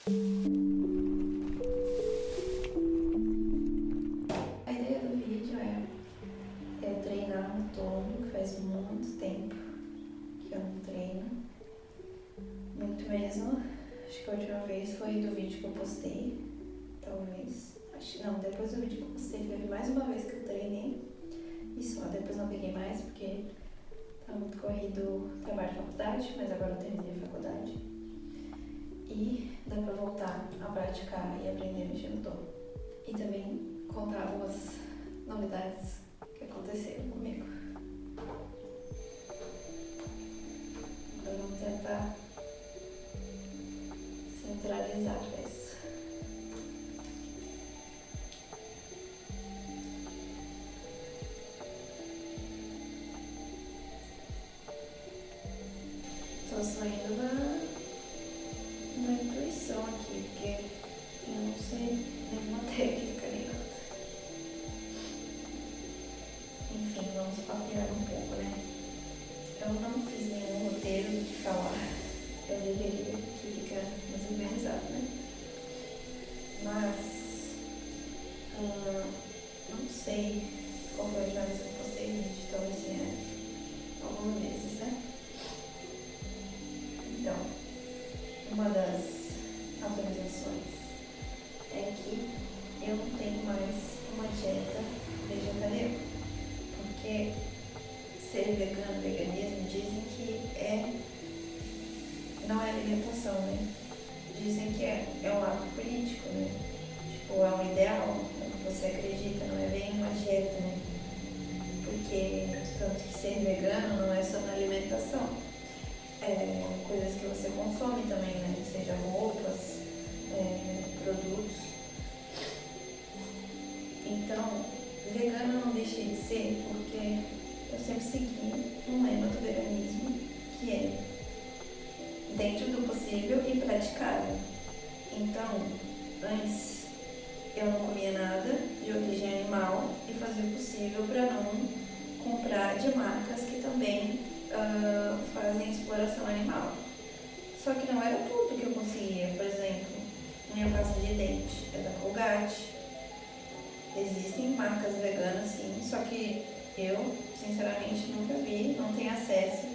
A ideia do vídeo é eu treinar um tom, que faz muito tempo que eu não treino. Muito mesmo. Acho que a última vez foi do vídeo que eu postei. Talvez. Acho que não, depois do vídeo que eu postei teve mais uma vez que eu treinei. E só, depois não peguei mais porque tá muito corrido trabalho de faculdade, mas agora eu terminei a faculdade. E dá pra voltar a praticar e aprender a mexer no tom. E também contar algumas novidades que aconteceram comigo. Então vamos tentar centralizar isso. Tô saindo da intuição aqui, porque eu não sei nenhuma técnica nem nada. Enfim, vamos papear um pouco, né? Eu não fiz nenhum roteiro do que falar. Eu deveria, que fica mais organizado, né? Mas não sei qual foi a última vez que eu postei vídeo, talvez tenha alguns meses, né? Então, uma das atualizações é que eu não tenho mais uma dieta vegetariana, porque ser vegano, veganismo, dizem que não é alimentação, né? Dizem que é um ato político, né? Tipo, é um ideal, é o que você acredita, não é bem uma dieta, né? Porque tanto que ser vegano não é só na alimentação, coisas que você consome também, né? Seja roupas, produtos. Então, vegano não deixa de ser porque eu sempre segui um lema do veganismo que é dentro do possível e praticável. Então, antes eu não comia nada de origem animal e fazia o possível para não comprar de marcas que também fazem exploração animal. Só que não era tudo que eu conseguia. Por exemplo, minha pasta de dente é da Colgate. Existem marcas veganas sim, só que eu, sinceramente, nunca vi, não tenho acesso.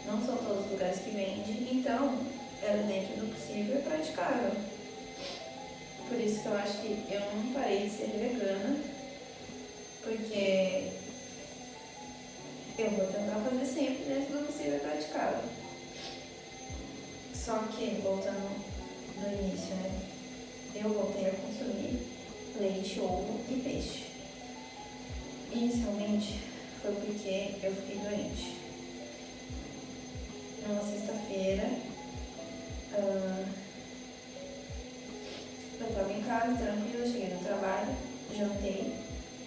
Não são todos os lugares que vendem, então era dentro do possível e praticável. Por isso que eu acho que eu não parei de ser vegana, porque eu vou tentar fazer sempre dentro do possível e praticável. Só que, voltando no início, né? Eu voltei a consumir leite, ovo e peixe. Inicialmente foi porque eu fiquei doente. Numa sexta-feira, eu estava em casa, tranquila, cheguei no trabalho, jantei.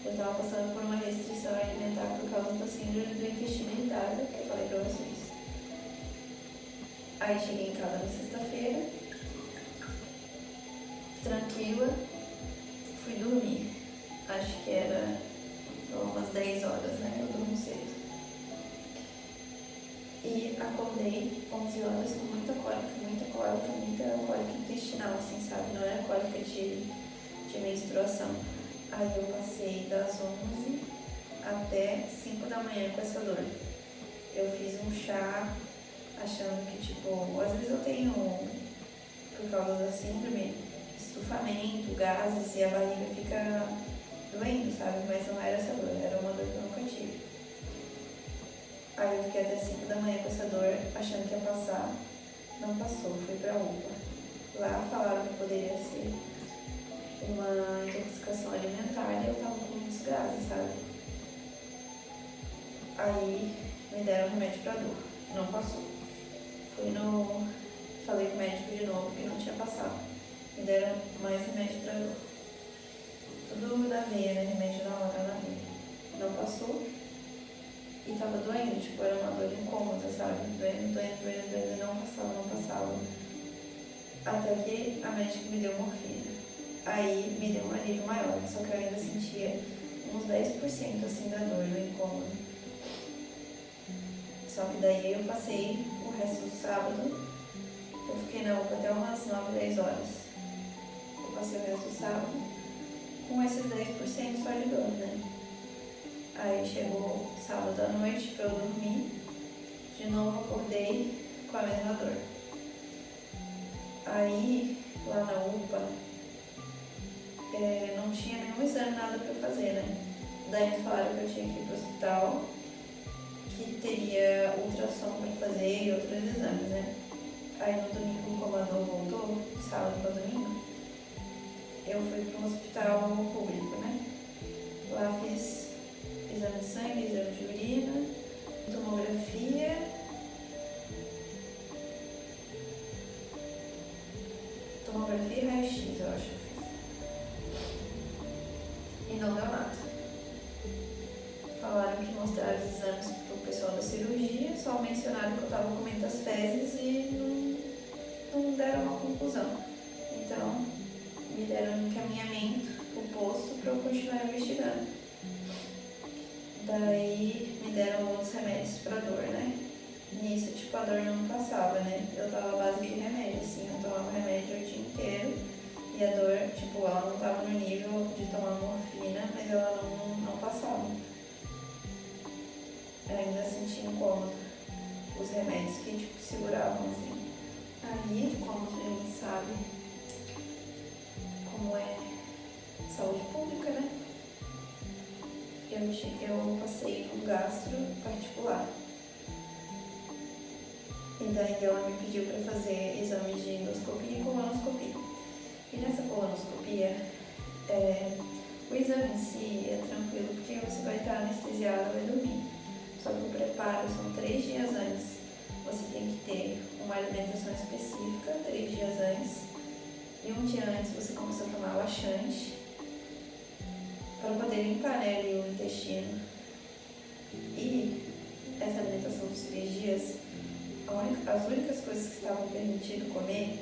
Eu estava passando por uma restrição alimentar por causa da síndrome do intestino irritável, que eu falei pra vocês. Aí cheguei em casa na sexta-feira, tranquila, fui dormir. Acho que era umas 10 horas, né? Eu durmo cedo. E acordei 11 horas com muita cólica intestinal, assim, sabe? Não era cólica de menstruação. Aí eu passei das 11 até 5 da manhã com essa dor. Eu fiz um chá achando que, tipo, às vezes eu tenho, por causa da síndrome, estufamento, gases e a barriga fica doendo, sabe? Mas não era essa dor, era uma dor que eu nunca tive. Aí eu fiquei até 5 da manhã com essa dor, achando que ia passar. Não passou, fui pra UPA. Lá falaram que poderia ser uma intoxicação alimentar e eu tava com muitos gases, sabe? Aí me deram remédio pra dor, não passou. Falei com o médico de novo que não tinha passado. Me deram mais remédio pra dor. Tudo da veia, né? Remédio na hora, na veia. Não passou. E tava doendo, tipo, era uma dor incômoda, sabe? Doendo, não passava. Até que a médica me deu morfina. Aí me deu um alívio maior, só que eu ainda sentia uns 10% assim da dor, do incômodo. Só que daí eu passei o resto do sábado, eu fiquei na UPA até umas 9, 10 horas. Eu passei o resto do sábado com esses 10% só de dor, né? Aí chegou sábado à noite pra eu dormir, de novo acordei com a mesma dor. Aí, lá na UPA, não tinha nenhum exame, nada pra fazer, né? Daí me falaram que eu tinha que ir pro hospital, que teria ultrassom pra fazer e outros exames, né? Aí no domingo, como a dor voltou, de sábado pra domingo, eu fui pro hospital público, né? Lá fiz exame de sangue, exame de urina, tomografia, e raio-x, eu acho que eu fiz. E não deu nada. Falaram que mostraram os exames pro pessoal da cirurgia, só mencionaram que eu tava com muitas fezes e não deram uma conclusão. Então, me deram um encaminhamento pro posto pra eu continuar investigando. Daí me deram outros remédios pra dor, né? Nisso, tipo, a dor não passava, né? Eu tava à base de remédio, assim, eu tomava remédio o dia inteiro e a dor, tipo, ela não tava no nível de tomar morfina, mas ela não passava. Eu ainda sentia incômodo os remédios que, tipo, seguravam, assim. Aí, como a gente sabe como é saúde pública, né? Eu passei num gastro particular. E daí ela me pediu para fazer exames de endoscopia e colonoscopia. E nessa colonoscopia, o exame em si é tranquilo, porque você vai estar anestesiado, vai dormir. Só que o preparo são 3 dias antes. Você tem que ter uma alimentação específica 3 dias antes. E um dia antes você começa a tomar laxante para poder limpar, né, ali o intestino. E essa alimentação dos 3 dias, as únicas coisas que estavam permitidas comer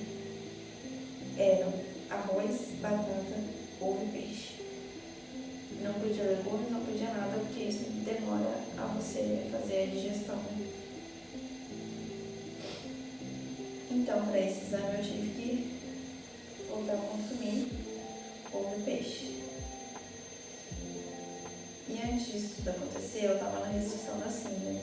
eram arroz, batata, ovo e peixe. Não podia legumes, não podia nada, porque isso demora a você fazer a digestão. Então, para esse exame eu tive que voltar a consumir ovo e peixe. E antes disso tudo acontecer, eu estava na restrição da síndrome.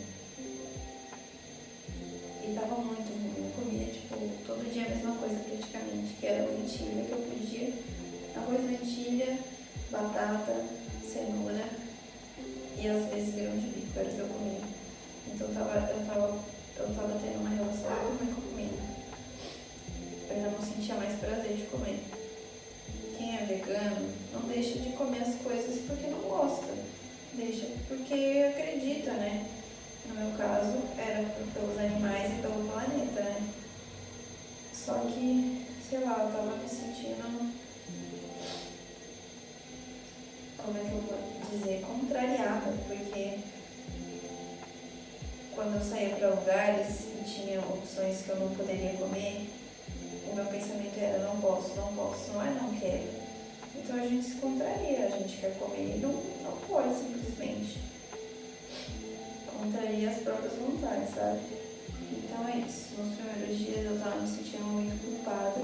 E tava muito ruim. Eu comia, tipo, todo dia a mesma coisa praticamente, que era lentilha que eu podia. Arroz, lentilha, batata, cenoura e às vezes grão de bico, era o que eu comia. Então eu tava tendo uma relação muito ruim com a comida. Eu já não sentia mais prazer de comer. Quem é vegano não deixa de comer as coisas porque não gosta. Deixa porque acredita, né? No meu caso, era pelos animais e pelo planeta, né? Só que, sei lá, eu tava me sentindo, como é que eu vou dizer, contrariada, porque quando eu saía para lugares e tinha opções que eu não poderia comer, o meu pensamento era não posso, não é não quero. Então a gente se contraria, a gente quer comer e não pode simplesmente. Contraria as próprias vontades, sabe? Então é isso. Nos primeiros dias eu tava me sentindo muito culpada,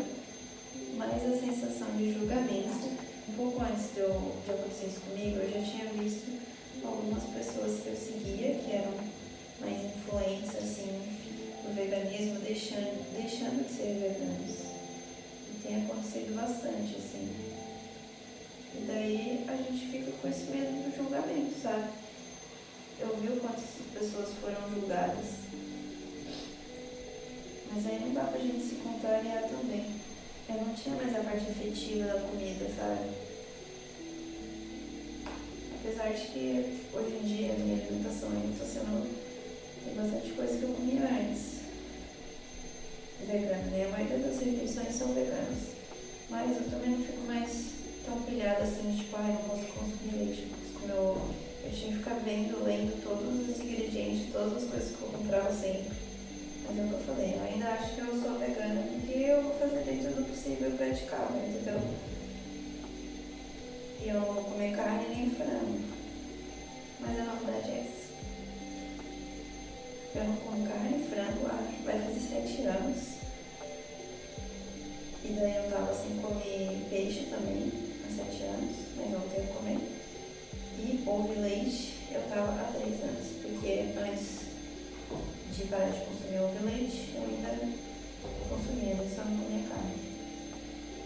mas a sensação de julgamento, um pouco antes de acontecer isso comigo, eu já tinha visto algumas pessoas que eu seguia, que eram mais influentes, assim, do veganismo, deixando de ser veganos. E tem acontecido bastante, assim. E daí a gente fica com esse medo do julgamento, sabe? Eu vi o quanto essas pessoas foram julgadas. Mas aí não dá pra gente se contrariar também. Eu não tinha mais a parte afetiva da comida, sabe? Apesar de que hoje em dia a minha alimentação ainda tá sendo... Tem bastante coisa que eu comia antes. Vegana, né? A maioria das refeições são veganas. Mas eu também não fico mais tão pilhada assim, tipo, não posso consumir leite, não posso comer ovo. Eu tinha que ficar lendo todos os ingredientes, todas as coisas que eu comprava sempre. Mas é o que eu falei, eu ainda acho que eu sou vegana porque eu vou fazer dentro do possível praticável, entendeu? E eu não vou comer carne nem frango. Mas a novidade é essa. Eu não como carne e frango, vai fazer 7 anos. E daí eu tava sem comer peixe também, há 7 anos, mas voltei a comer. E ovo e leite eu tava há 3 anos, porque antes de parar de consumir ovo e leite, eu ainda consumia, mas só não comia carne.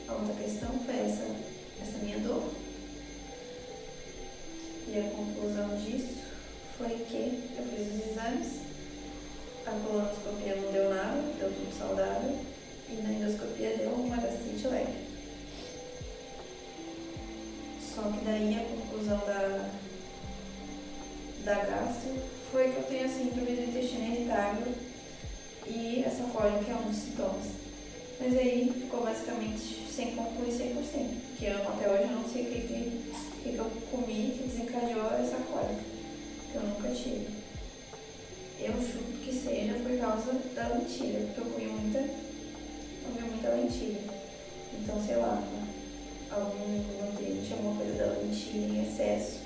A outra questão foi essa minha dor. E a conclusão disso foi que eu fiz os exames, a colonoscopia não deu nada, deu tudo saudável, e na endoscopia deu uma gastrite leve. Só que daí a conclusão da gastro foi que eu tenho a síndrome do intestino irritável e essa cólica é um dos sintomas. Mas aí ficou basicamente sem concluir 100%, porque até hoje eu não sei o que eu comi que desencadeou essa cólica, que eu nunca tive. Eu chuto que seja por causa da lentilha, porque eu comi muita lentilha. Então, sei lá, algum nutriente, alguma coisa da lentilha em excesso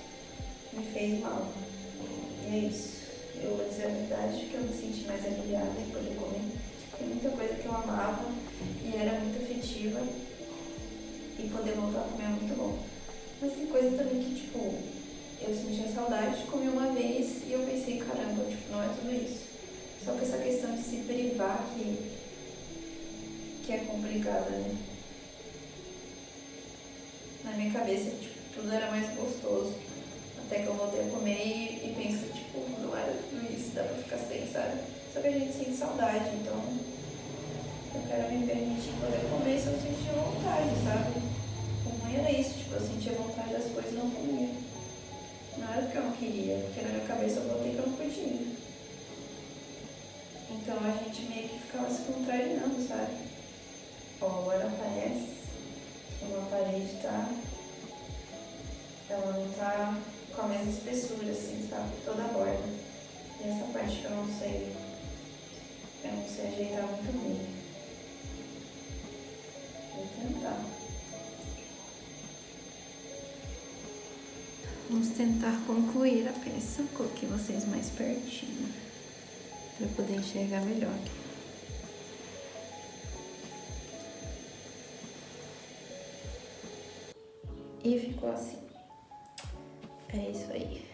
me fez mal. E é isso. Eu vou dizer a verdade que eu me senti mais aliviada em poder comer. Tem muita coisa que eu amava e era muito afetiva, e poder voltar a comer é muito bom. Mas tem coisa também que, tipo, eu sentia saudade de comer uma vez e eu pensei, caramba, tipo, não é tudo isso. Só que essa questão de se privar que é complicada, né? Na minha cabeça, tipo, tudo era mais gostoso. Até que eu voltei a comer e penso, tipo, não era tudo isso, dá pra ficar sem, sabe? Só que a gente sente saudade, então eu quero me permitir poder comer se eu sentir vontade, sabe? O ruim era isso, tipo, eu sentia vontade das coisas e não comia. Não era porque eu não queria, porque na minha cabeça eu botei que eu não podia. Então a gente meio que ficava se contrariando, sabe? Agora parece que uma parede ela não tá com a mesma espessura, assim, sabe? Toda a borda. E essa parte que eu não sei ajeitar muito bem. Vou tentar. Vamos tentar concluir a peça. Coloquei vocês mais pertinho para poder enxergar melhor. E ficou assim. É isso aí.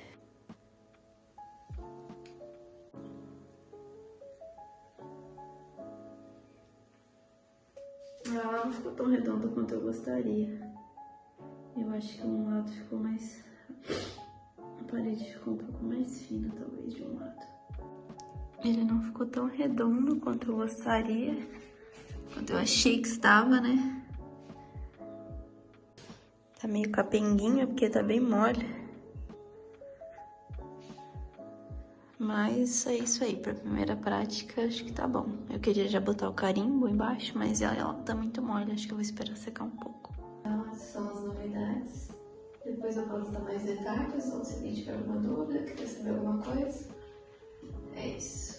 Ela não ficou tão redonda quanto eu gostaria. Eu acho que um lado ficou mais... A parede ficou um pouco mais fina, talvez, de um lado. Ele não ficou tão redondo quanto eu gostaria. Quanto eu achei que estava, né? Tá meio capenguinha, porque tá bem mole. Mas é isso aí, pra primeira prática, acho que tá bom. Eu queria já botar o carimbo embaixo, mas ela tá muito mole, acho que eu vou esperar secar um pouco. Então, essas são as novidades. Depois eu posso dar mais detalhes, ou se alguém tiver alguma dúvida, quer saber alguma coisa. É isso.